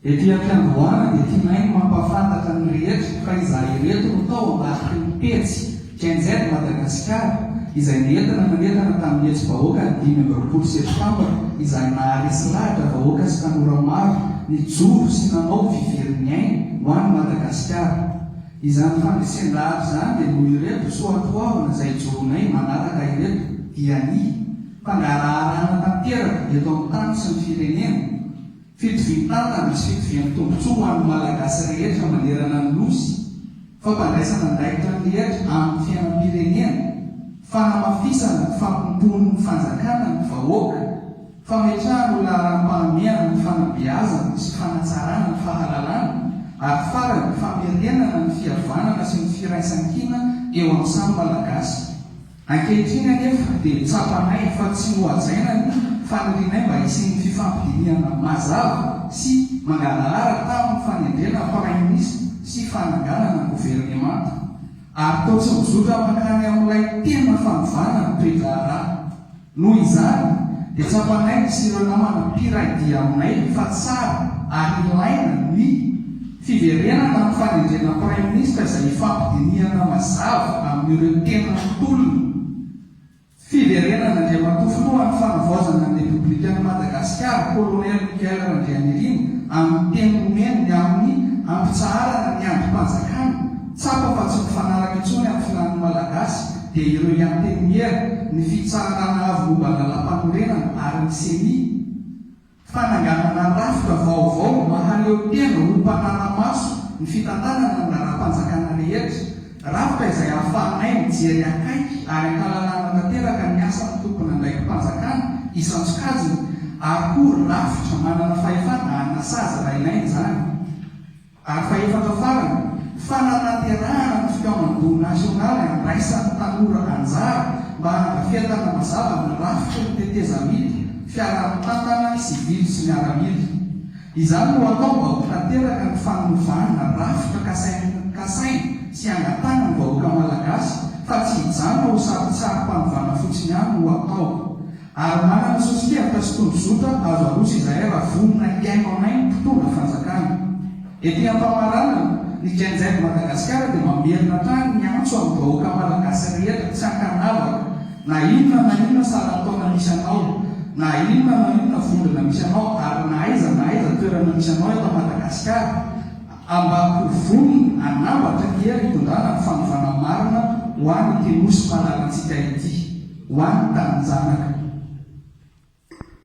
Ety am-piandohana dia tianainy mampafantatra ny rehetra fa izay rehetra no tao ambadiky ny petsy Gen-Z Madagasikara izay nentina tamin'ny hetsy-bahoaka ny 5 septambra izay naharesy lahatra vahoaka sy tanora maro nijoro sy nanao viverin'ny ainy ho an'ny Madagasikara. Izany fandresendahatra izany dia noho ireto soatoavana izay joronay manaraka ireto dia ny mpangaraharaana tanteraka eto amin'ny tany sy ny firenena. Fitovin-tantana sy fitovian'ny tombontsoa ho an'ny malagasy rehetra manerana ny nosy, fampandraisana andraikitra ny rehetra amin'ny fiainam-pirenena, fanamafisana ny fampimpony ny fanjakana ny vahoaka, fametrahana ho laharam-pahamehana ny fanabeazana sy fanatsarana ny fahalalana, ary farany famerenana ny fihavanana sy ny firaisan-kina eo amin'ny samy malagasy. Ankehitriny anefa dia tsapanay fa tsy nohajaina ny fanirianay mba hisin'ny fifampidiniana mazava sy mangarahara tamin'ny fanendrena praiminisitra sy fananganana ny governemanta. Ary tao tsy mizotra mankany amin'ilay tena fanovana ny toedrara. Noho izany dia tsapanay sy ireo namana mpiraidia aminay fa tsara ary ilaina ny fiverenana ny fanendrena praiminisitra izay hifampidiniana mazava amin'ireo tena ntolona. Fiverenana Andriamatoa ny fanavaozana ny Repoblikan'i Madagasikara Kolonel Mikael Randrianirina amin'ny teny nomeniny amin'ny ampitsaharana ny androm-panjakana tsapa fa tsy mifanaraka intsony amin'ny filan'ny malagasy dia ireo ihany teny miera ny fitsarana avy momba ny lalam-panorenana ary ny semi fananganana rafitra vaovao mahaleo tena ho mpanara-maso ny fitantanana ny lalam-panjakana rehetra. Rafitra izay ahafahanay mijery akaiky ary ankalalana tanteraka ny asan'ny tompona ndraiky mpanjakana isan-tsokajiny ary koa rafitra manana fahefana hanasaza rainay izany. Ary fahefatra farany fanatanterahana ny fiaomam-boly nasionaly andraisan'ny tanora anjara mba hanafiatana mazava ny rafitra ny tetezamily fiara-mitantana sivily sy miaramily. Izany no atao mba ho tanteraka ny fanovana rafitra kasainy sy angatana ny vahoaka malagasy fa tsy hijana ho sary-panovana fotsiny ihany no atao. Ary manana sosokevitra sy tondrozotra azo alosa izay raha vonina iaino anay ny mpitondra fanjakana. Ety ampamarana ny Gen-Z Madagasikara dia mamerina trany ny antso amin'ny vahoaka malagasy rehetra tsy ankanavaka na inona saran-taona misy anao, na inona vondrona misy anao ary na aiza toerana misy anao eto Madagasikara ambako vonina anambatra kely hitondrana ny fanovana marina ho an'ny tenosy malalantsika ity ho an'ny taninjanaka.